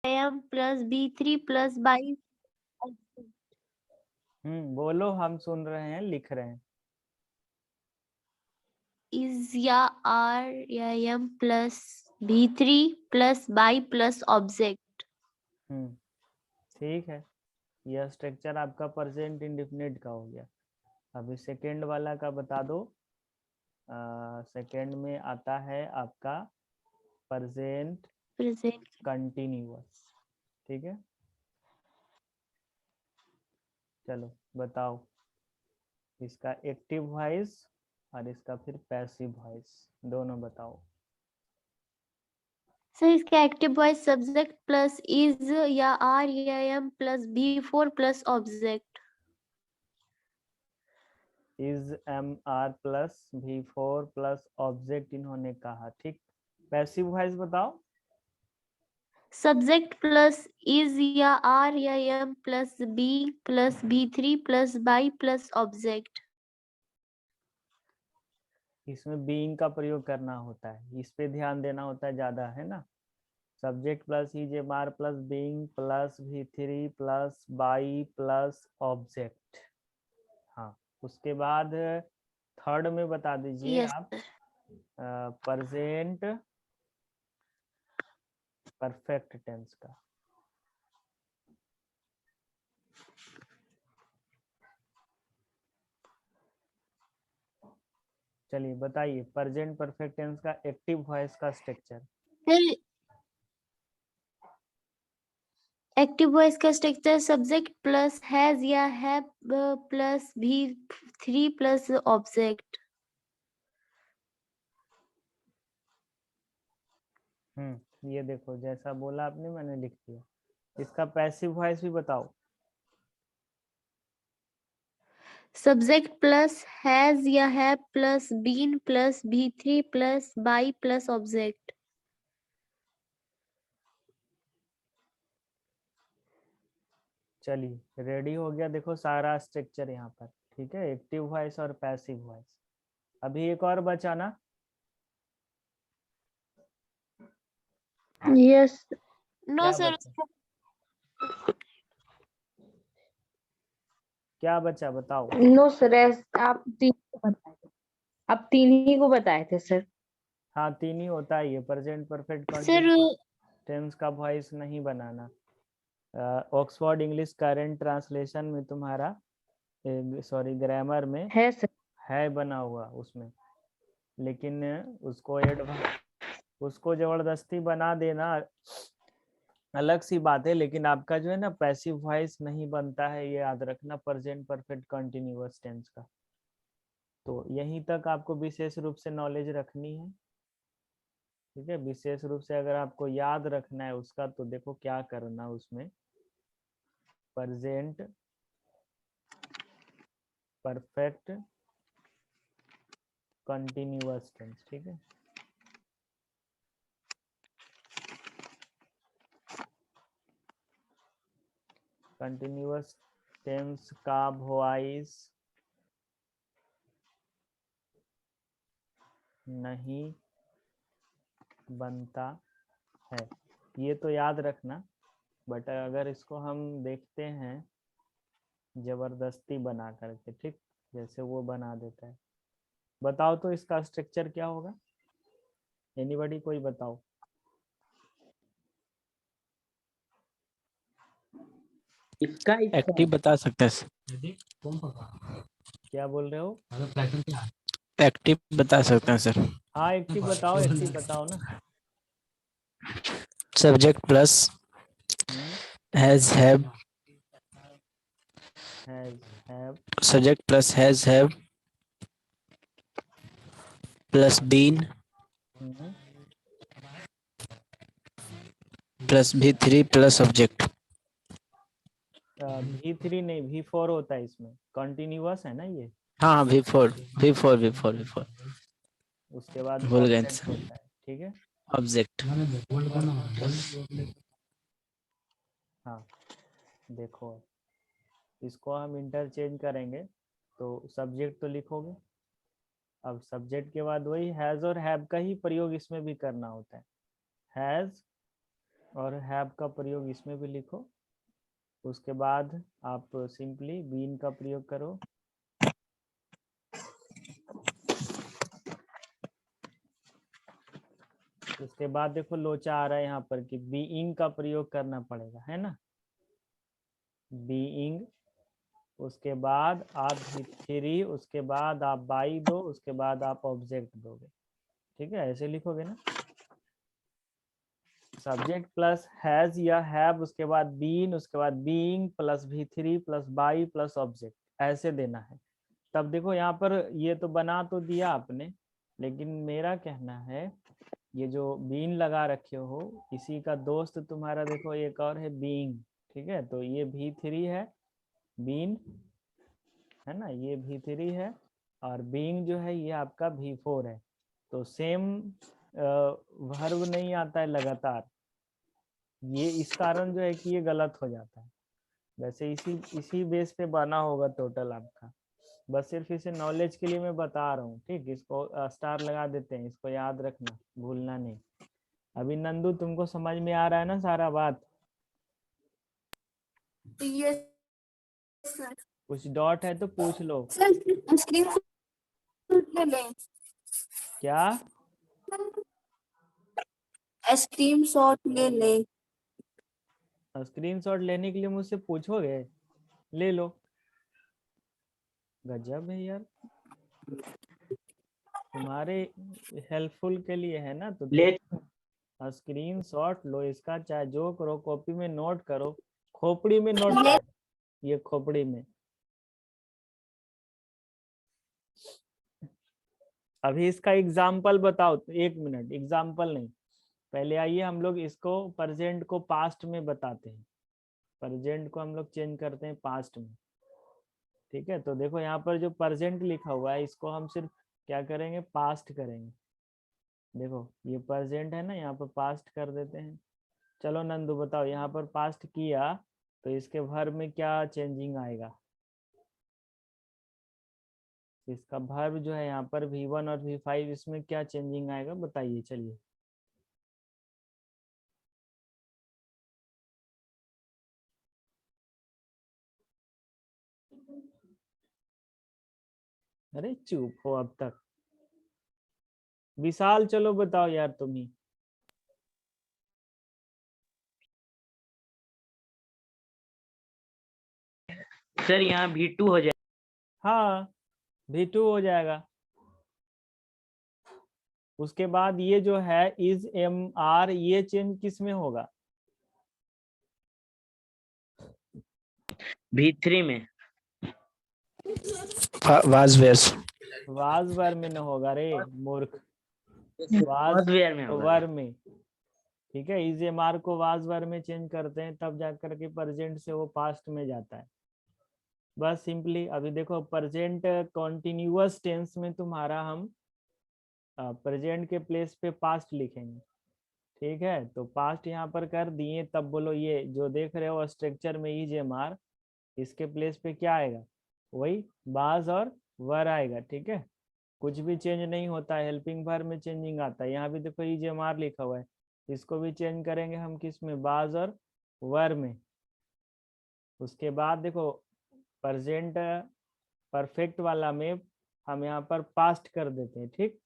am plus B3 plus by। बोलो, हम सुन रहे हैं, लिख रहे हैं। is या R या M plus B3 plus by plus object। ठीक है, यह स्ट्रक्चर आपका प्रेजेंट इंडेफिनिट का हो गया। अभी सेकेंड वाला का बता दो। सेकेंड में आता है आपका प्रेजेंट प्रेजेंट कंटिन्यूअस। ठीक है, चलो बताओ इसका एक्टिव वॉइस और इसका फिर पैसिव वॉइस, दोनों बताओ। सर इसका active voice subject plus is या आर या am plus B4 plus object. Is am are plus V4 plus object इन्होंने कहा। ठीक, पैसिव वॉइस बताओ। सब्जेक्ट प्लस इज या आर या am plus B plus B3 plus by plus object. इसमें being का प्रयोग करना होता है, इस पे ध्यान देना होता है ज्यादा, है ना। Subject plus is am are plus being plus V3 plus by plus object. हाँ, उसके बाद थर्ड में बता दीजिए यस आप प्रेजेंट परफेक्ट टेंस का। चलिए बताइए प्रेजेंट परफेक्ट टेंस का एक्टिव वॉइस का स्ट्रक्चर। सर एक्टिव वॉइस का स्ट्रक्चर सब्जेक्ट प्लस हैज या have plus B3 plus object. ये देखो जैसा बोला आपने मैंने लिख दिया। इसका पैसिव वॉइस भी बताओ। सब्जेक्ट प्लस हैज या have plus been plus B3 plus by plus object. चलिए रेडी हो गया, देखो सारा स्ट्रक्चर यहाँ पर। ठीक है, एक्टिव वॉइस और पैसिव वॉइस। अभी एक और बचा ना। यस नो क्या सर। बचा? क्या बचा बताओ। नो सर, आप तीन को बताए थे, आप तीन ही को बताए थे सर। हाँ, तीन ही होता है ये, present perfect sir continuous tense का वॉइस नहीं बनाना। ऑक्सफोर्ड इंग्लिश करंट ट्रांसलेशन में तुम्हारा, सॉरी ग्रामर में है सर। है बना हुआ उसमें, लेकिन उसको ऐड उसको जबरदस्ती बना देना अलग सी बात है। लेकिन आपका जो है ना पैसिव वॉइस नहीं बनता है, ये याद रखना, प्रेजेंट परफेक्ट कंटिन्यूअस टेंस का। तो यहीं तक आपको विशेष रूप से नॉलेज रखनी है। ठीक है, विशेष रूप से अगर आपको याद रखना है उसका, तो देखो क्या करना उसमें। Present perfect continuous tense. ठीक है, कंटिन्यूअस टेंस का वॉइस नहीं बनता है, ये तो याद रखना। बट अगर इसको हम देखते हैं जबरदस्ती बना करके, ठीक, जैसे वो बना देता है, बताओ तो इसका स्ट्रक्चर क्या होगा। एनीबॉडी, कोई बताओ। इसका एक्टिव बता सकते हैं सर। क्या बोल रहे हो? एक्टिव बता सकते हैं सर। हाँ एक्टिव बताओ, एक्टिव बताओ ना। Subject plus has have, have subject plus has have plus been plus V3 plus object. V3 नहीं, V4 होता है इसमें, कंटिन्यूअस है ना ये। हाँ V4 उसके बाद भूल गए ऑब्जेक्ट सर, होता है। ठीक है, ऑब्जेक्ट। हाँ देखो इसको हम इंटरचेंज करेंगे, तो सब्जेक्ट तो लिखोगे। अब सब्जेक्ट के बाद वही हैज और हैव का ही प्रयोग इसमें भी करना होता है। हैज और हैव का प्रयोग इसमें भी लिखो। उसके बाद आप सिंपली बीन का प्रयोग करो। उसके बाद देखो लोचा आ रहा है यहाँ पर कि बीइंग का प्रयोग करना पड़ेगा, है ना, बीइंग। उसके बाद आप भी3, उसके बाद आप बाई दो, उसके बाद आप ऑब्जेक्ट दोगे। ठीक है, ऐसे लिखोगे ना, सब्जेक्ट प्लस हैज या हैव, उसके बाद बीन, उसके बाद बीइंग प्लस भी3 प्लस बाई प्लस ऑब्जेक्ट, ऐसे देना है। तब देखो यहाँ पर ये तो बना तो दिया आपने, लेकिन मेरा कहना है ये जो बीन लगा रखे हो इसी का दोस्त तुम्हारा देखो एक और है बीइंग। ठीक है, तो ये भी3 है, बीन है ना, ये भी3 है, और बीइंग जो है ये आपका भी4 है। तो सेम वर्ब नहीं आता है लगातार, ये इस कारण जो है कि ये गलत हो जाता है। वैसे इसी बेस पे बना होगा टोटल आपका, बस सिर्फ इसे नॉलेज के लिए मैं बता रहा हूँ। ठीक, इसको स्टार लगा देते हैं, इसको याद रखना, भूलना नहीं। अभी नंदू तुमको समझ में आ रहा है ना सारा बात? Yes sir. कुछ डॉट है तो पूछ लो। सर स्क्रीनशॉट ले लें। क्या? स्क्रीनशॉट ले लें। स्क्रीनशॉट लेने के लिए मुझसे पूछोगे? ले लो। गजब है यार, तुम्हारे हेल्पफुल के लिए है ना, तो ले स्क्रीनशॉट लो इसका, चाहे जो करो, कॉपी में नोट करो, खोपड़ी में नोट करो, ये खोपड़ी में। अभी इसका एग्जाम्पल बताओ, 1 मिनट, एग्जाम्पल नहीं, पहले आइए हम लोग इसको प्रेजेंट को पास्ट में बताते हैं। प्रेजेंट को हम लोग चेंज करते हैं पास्ट में। ठीक है, तो देखो यहाँ पर जो प्रेजेंट लिखा हुआ है इसको हम सिर्फ क्या करेंगे, पास्ट करेंगे। देखो ये प्रेजेंट है ना, यहाँ पर पास्ट कर देते हैं। चलो नंदू बताओ, यहाँ पर पास्ट किया तो इसके वर्ब में क्या चेंजिंग आएगा? इसका वर्ब जो है यहाँ पर V1 और V5, इसमें क्या चेंजिंग आएगा बताइए, चलिए। अरे चुप हो अब तक। विशाल चलो बताओ यार तुम ही। सर यहाँ V2 हो जाए। हाँ V2 हो जाएगा। उसके बाद ये जो है इज MR, ये चेंज किस में होगा? V3 में। was were वाज वर में न होगा रे मूर्ख, वाज Firstware में होगा। वर में। ठीक है, इज MR को वाज वर में चेंज करते हैं, तब जाकर के प्रेजेंट से वो पास्ट में जाता है। बस सिंपली अभी देखो प्रेजेंट कॉन्टिन्यूअस टेंस में तुम्हारा हम प्रेजेंट के प्लेस पे पास्ट लिखेंगे। ठीक है, तो पास्ट यहाँ पर कर दिए, तब बोलो ये जो देख रहे हो स्ट्रक्चर में इज MR, इसके प्लेस पे क्या आएगा, वही बाज और वर आएगा। ठीक है, कुछ भी चेंज नहीं होता है, हेल्पिंग वर्ब में चेंजिंग आता है। यहाँ भी देखो इज MR लिखा हुआ है, इसको भी चेंज करेंगे हम किस में, बाज और वर में। उसके बाद देखो प्रेजेंट परफेक्ट वाला में हम यहाँ पर पास्ट कर देते हैं। ठीक,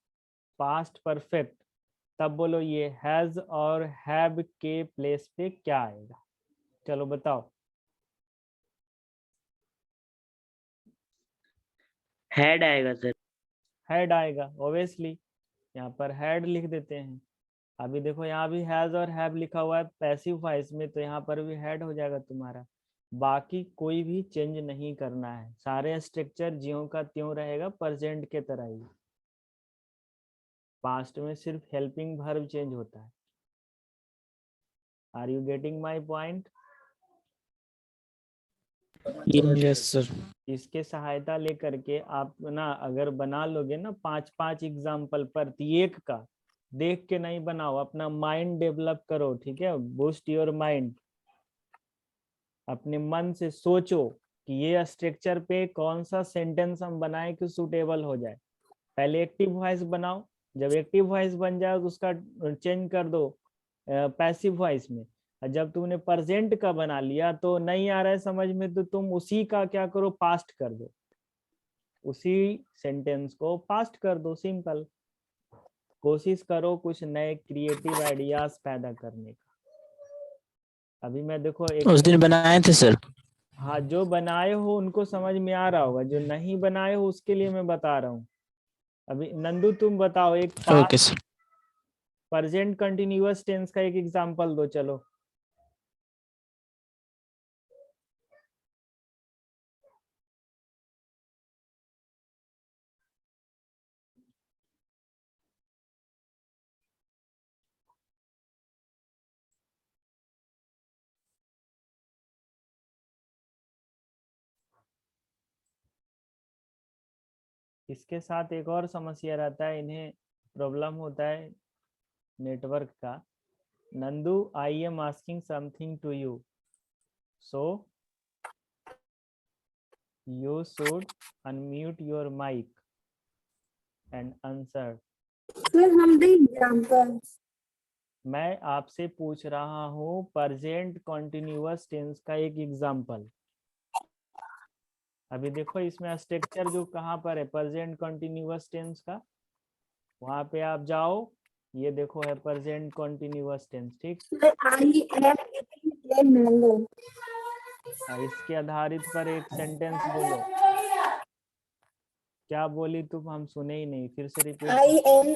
पास्ट परफेक्ट, तब बोलो ये हैज और हैव के प्लेस पे क्या आएगा, चलो बताओ। हेड आएगा सर। हैड आएगा ऑब्वियसली, यहाँ पर हैड लिख देते हैं। अभी देखो यहाँ भी हैज और हैव लिखा हुआ है पैसिव वॉइस में, तो यहाँ पर भी हैड हो जाएगा तुम्हारा। बाकी कोई भी चेंज नहीं करना है, सारे स्ट्रक्चर ज्यों का त्यों रहेगा प्रेजेंट के तरह ही। पास्ट में सिर्फ हेल्पिंग वर्ब चेंज होता है। Are you getting my point? yes sir इसके सहायता लेकर के आप ना अगर बना लोगे ना 5-5 एग्जाम्पल प्रत्येक का, देख के नहीं बनाओ, अपना माइंड डेवलप करो। ठीक है, बूस्ट योर माइंड, अपने मन से सोचो कि ये स्ट्रक्चर पे कौन सा सेंटेंस हम बनाए कि सुटेबल हो जाए। पहले एक्टिव वॉइस बनाओ, जब एक्टिव वॉइस बन जाए तो उसका चेंज कर दो पैसिव वॉइस में, और जब तुमने प्रेजेंट का बना लिया तो नहीं आ रहा है समझ में, तो तुम उसी का क्या करो, पास्ट कर दो, उसी सेंटेंस को पास्ट कर दो, सिंपल। कोशिश करो कुछ नए क्रिएटिव आइडियाज पैदा करने का। अभी मैं देखो उस दिन बनाए थे सर। हाँ, जो बनाए हो उनको समझ में आ रहा होगा, जो नहीं बनाए हो उसके लिए मैं बता रहा हूँ। अभी नंदू तुम बताओ, एक okay sir. Present continuous tense का एक एग्जांपल दो, चलो। इसके साथ एक और समस्या रहता है, इन्हें प्रॉब्लम होता है नेटवर्क का। Nandu, I am asking something to you, so you should unmute your mic and answer. Sir, हम दे एग्जांपल्स। मैं आपसे पूछ रहा हूँ प्रेजेंट कंटिन्यूअस टेंस का एक एग्जांपल। अभी देखो इसमें स्ट्रक्चर जो कहाँ पर है प्रेजेंट कंटिन्यूअस टेंस का, वहां पे आप जाओ, ये देखो है प्रेजेंट कंटिन्यूअस टेंस, ठीक। I am eating a mango. इसके आधारित पर एक सेंटेंस बोलो। क्या बोली तुम, हम सुने ही नहीं, फिर से रिपीट। आई एम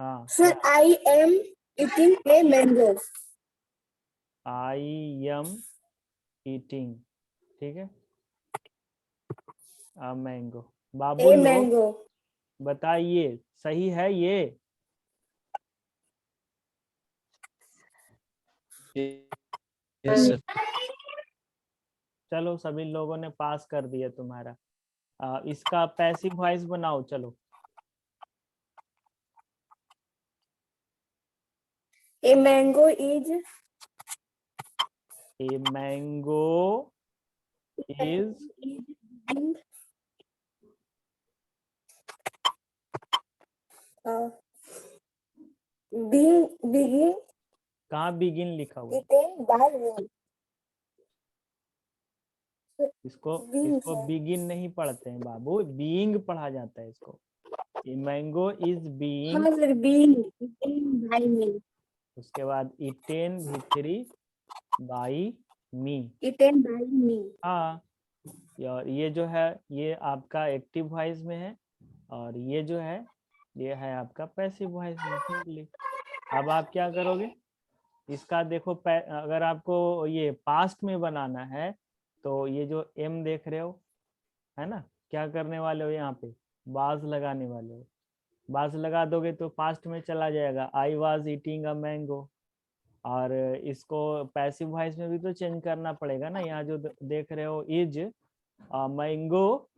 हाँ, sir I am eating a mango. I am eating, ठीक है, आ मैंगो। बाबू ए लोग मैंगो। बताइए, सही है ये? Yes sir. चलो सभी लोगों ने पास कर दिया तुम्हारा। इसका पैसिव वॉइस बनाओ, चलो। A mango is a mango is being कहाँ बिगिन लिखा हुआ है? eaten by me। इसको Being, इसको sir। बिगिन नहीं पढ़ते हैं बाबू, बीइंग पढ़ा जाता है इसको। ए मैंगो इज बीइंग, हाँ sir, being eaten by me। उसके बाद इटेन भितरी by me. eaten by me। हाँ, और ये जो है ये आपका एक्टिव वॉइस में है, और ये जो है ये है आपका पैसिव वॉइस में, सिंपली। अब आप क्या करोगे, इसका देखो अगर आपको ये पास्ट में बनाना है तो ये जो एम देख रहे हो है ना, क्या करने वाले हो, यहाँ पे बाज लगाने वाले हो। बाज लगा दोगे तो पास्ट में चला जाएगा, I was eating a mango. और इसको पैसिव वॉइस में भी तो चेंज करना पड़ेगा ना, यहाँ जो देख रहे हो इज मैंगो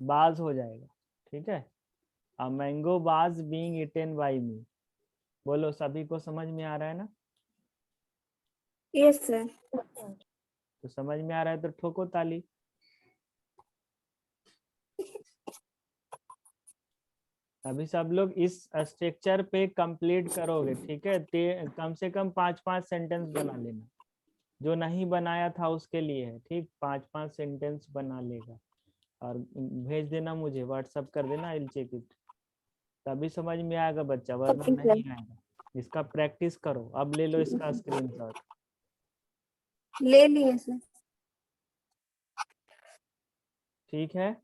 बाज हो जाएगा, ठीक है। अ मैंगो बाज बीइंग ईटेन बाय मी। बोलो, सभी को समझ में आ रहा है ना? Yes sir. तो समझ में आ रहा है तो ठोको ताली। अभी सब लोग इस स्ट्रक्चर पे कंप्लीट करोगे, ठीक है। कम से कम 5-5 सेंटेंस बना लेना, जो नहीं बनाया था उसके लिए है, ठीक। 5-5 सेंटेंस बना लेगा और भेज देना मुझे, व्हाट्सअप कर देना, आई विल चेक इट। तभी समझ में आएगा बच्चा, वरना Okay, sir। नहीं आएगा। इसका प्रैक्टिस करो। अब ले लो इसका स्क्रीनशॉट। ले लिए सर। ठीक है,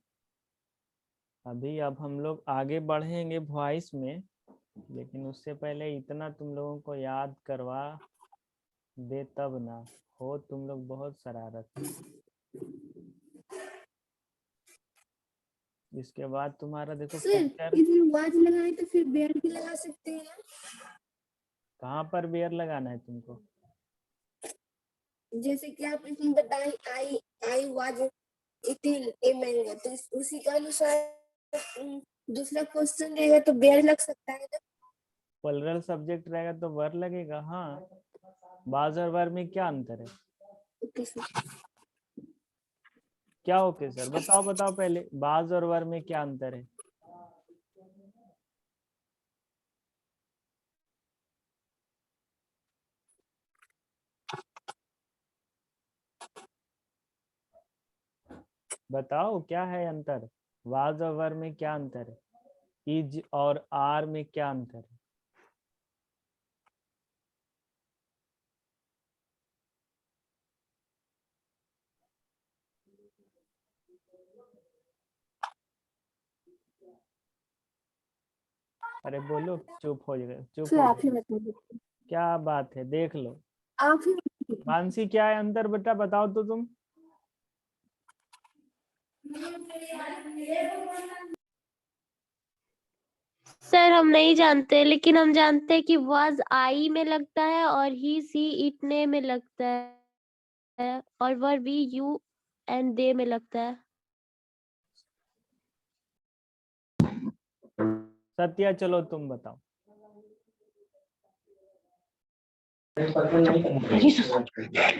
अभी अब हम लोग आगे बढ़ेंगे वॉइस में, लेकिन उससे पहले इतना तुम लोगों को याद करवा दे तब ना हो, तुम लोग बहुत शरारत। इसके बाद तुम्हारा देखो पिक्चर। इसमें वाज लगाए तो फिर बेयर भी लगा सकते हैं। कहाँ पर बेयर लगाना है तुमको? जैसे कि आप इसमें बताएं I was eating a mango, तो उसी के अनुसार दूसरा क्वेश्चन रहेगा तो बेयर लग सकता है ना। प्लुरल सब्जेक्ट रहेगा तो वर लगेगा। हाँ, बाज और वर में क्या अंतर है? Okay sir. क्या ओके सर? बताओ बताओ पहले, बाज और वर में क्या अंतर है? बताओ क्या है अंतर, वाज और वर में क्या अंतर है, इज और आर में क्या अंतर है? अरे बोलो, चुप हो गए, चुप फिर हो आप ही गए। बता दो। क्या बात है, देख लो। आप ही बता दो। मानसी क्या है अंतर बेटा, बताओ तो तुम। सर हम नहीं जानते, लेकिन हम जानते हैं कि वाज आई में लगता है और ही सी इट ने में लगता है और were we you and they में लगता है। सत्या चलो तुम बताओ।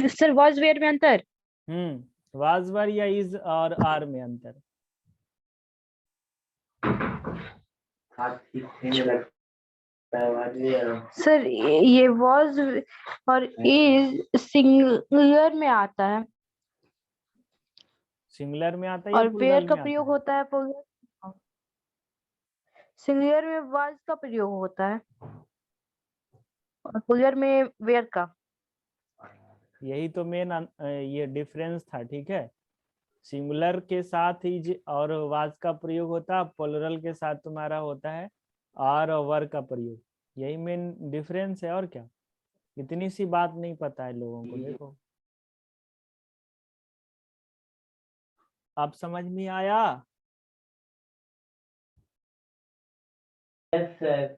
सर वॉज वेयर में अंतर। वाज वर या इज और आर में अंतर। सर ये वॉज और इज सिंगुलर में आता है सिंगुलर में आता है या और प्लूरल वेयर का में आता प्रयोग है? होता है प्लूरल। सिंगुलर में वॉज का प्रयोग होता है और प्लूरल में वेयर का। यही तो मेन ये डिफरेंस था, ठीक है। सिंगुलर के साथ इज और वाज का प्रयोग होता है, प्लूरल के साथ तुम्हारा होता है आर और वर का प्रयोग। यही मेन डिफरेंस है, और क्या। इतनी सी बात नहीं पता है लोगों को, देखो। अब समझ में आया? Yes, sir.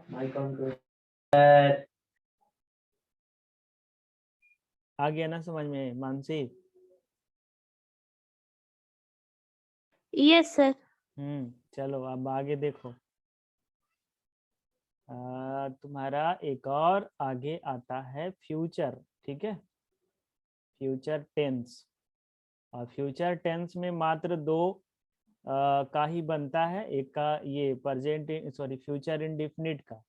My computer. आ गया ना समझ में मानसी? Yes sir. चलो अब आगे देखो। तुम्हारा एक और आगे आता है फ्यूचर, ठीक है। फ्यूचर टेंस, और फ्यूचर टेंस में मात्र दो का ही बनता है। एक का ये प्रेजेंट, सॉरी फ्यूचर इंडेफिनिट का,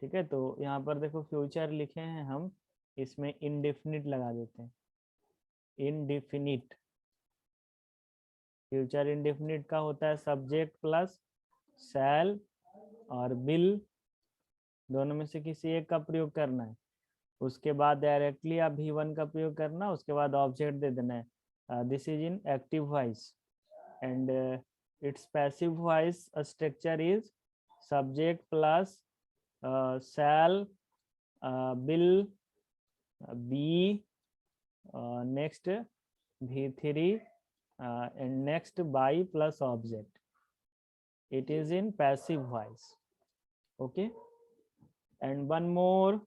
ठीक है। तो यहाँ पर देखो फ्यूचर लिखे हैं हम, इसमें इंडेफिनिट लगा देते हैं, इंडेफिनिट। फ्यूचर इंडेफिनिट का होता है सब्जेक्ट प्लस शैल और विल, दोनों में से किसी एक का प्रयोग करना है। उसके बाद डायरेक्टली आप V1 का प्रयोग करना, उसके बाद ऑब्जेक्ट दे देना है। This is in active voice and it's passive voice structure is subject plus shell will be next V3 and next by plus object. It is in passive voice. Okay. And one more,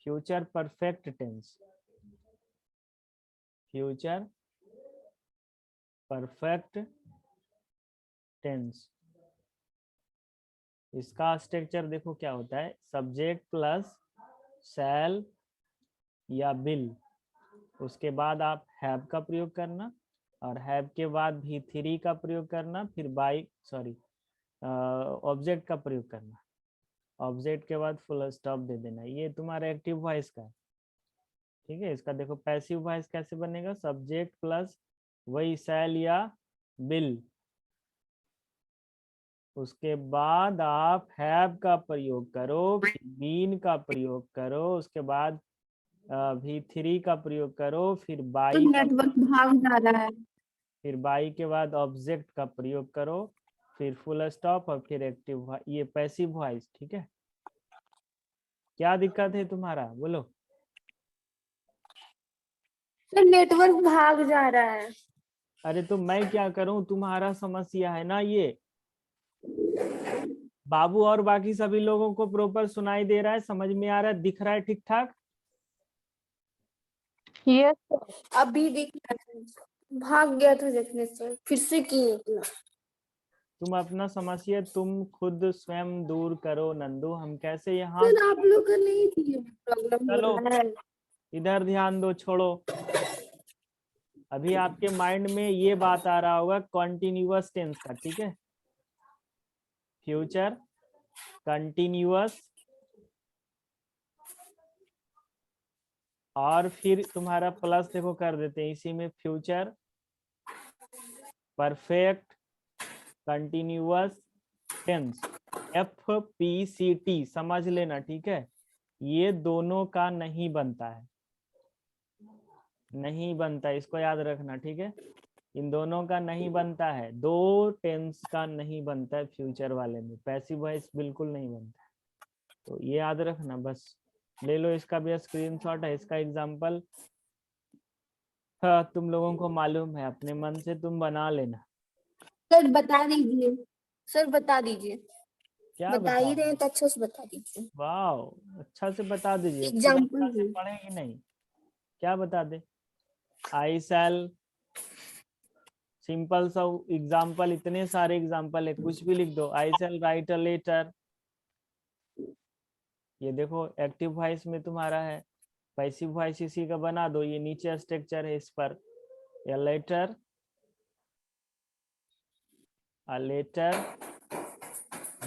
future perfect tense. Future perfect tense. इसका structure देखो क्या होता है, subject plus शैल या will, उसके बाद आप have का प्रयोग करना, और हैव के बाद V3 का प्रयोग करना, फिर बाई सॉरी ऑब्जेक्ट का प्रयोग करना, ऑब्जेक्ट के बाद फुल स्टॉप दे देना। ये तुम्हारा एक्टिव वॉइस का है, ठीक है। इसका देखो पैसिव वॉइस कैसे बनेगा, सब्जेक्ट प्लस वही शैल या विल, उसके बाद आप हैव का प्रयोग करो, फिर बीन का प्रयोग करो, उसके बाद V3 का प्रयोग करो, फिर तो बाई का, नेटवर्क भाग जा रहा है। फिर बाई के बाद ऑब्जेक्ट का प्रयोग करो, फिर फुल स्टॉप और फिर एक्टिव, ये पैसिव वॉइस, ठीक है। क्या दिक्कत है तुम्हारा, बोलो। तो नेटवर्क भाग जा रहा है। अरे तो मैं क्या करूं, तुम्हारा समस्या है ना ये। बाबू और बाकी सभी लोगों को प्रॉपर सुनाई दे रहा है, समझ में आ रहा है, दिख रहा है ठीक ठाक? यस अभी दिख रहा था, भाग गया था देखने से, फिर से किए किया। तुम अपना समस्या तुम खुद स्वयं दूर करो नंदू, हम कैसे यहाँ। सर आप लोग का नहीं थी प्रॉब्लम हो चलो रहा है। इधर ध्यान दो, छोड़ो। अभी आपके माइंड में ये बात आ रहा होगा कॉन्टिन्यूअस टेंस का, ठीक है। फ्यूचर कंटिन्यूअस और फिर तुम्हारा प्लस देखो कर देते हैं इसी में, future perfect continuous tense, FPCT समझ लेना, ठीक है। ये दोनों का नहीं बनता है, नहीं बनता, इसको याद रखना, ठीक है। इन दोनों का नहीं बनता है, दो टेंस का नहीं बनता है फ्यूचर वाले में, पैसिव वॉइस बिल्कुल नहीं बनता है, तो ये याद रखना बस। ले लो, इसका भी स्क्रीनशॉट है, इसका एग्जांपल तुम लोगों को मालूम है, अपने मन से तुम बना लेना। सर बता दीजिए, सर बता दीजिए, क्या बता ही बता? रहे हैं तो अच्छे से बता दीजिए। वाह, अच्छा से बता दीजिए, खुद एग्जाम्पल अच्छा से पढ़ेगी नहीं, क्या बता दे? आई शैल, सिंपल सा एग्जाम्पल, इतने सारे एग्जाम्पल है, कुछ भी लिख दो। आई शैल राइट अ लेटर, ये देखो एक्टिव वॉइस में तुम्हारा है, पैसिव वॉइस इसी का बना दो, ये नीचे स्ट्रक्चर है इस पर, या लेटर, अ लेटर,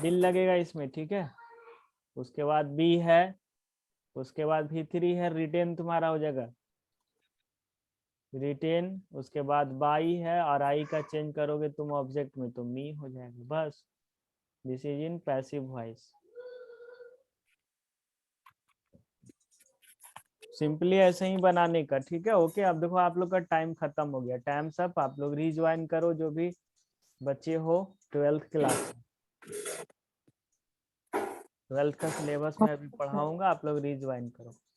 बिल लगेगा इसमें, ठीक है। उसके बाद बी है, उसके बाद V3 है, रिटेन तुम्हारा हो जाएगा, रिटेन, उसके बाद बाई है, और आई का चेंज करोगे तुम ऑब्जेक्ट में तो मी हो जाएगा, बस। This is in passive voice. Simply ऐसे ही बनाने का, ठीक है। ओके, अब देखो आप लोग का टाइम खत्म हो गया, टाइम सब आप लोग रिज्वाइन करो, जो भी बच्चे हो 12th क्लास, 12th का सिलेबस मैं अभी पढ़ाऊंगा, आप लोग रिज्वाइन करो।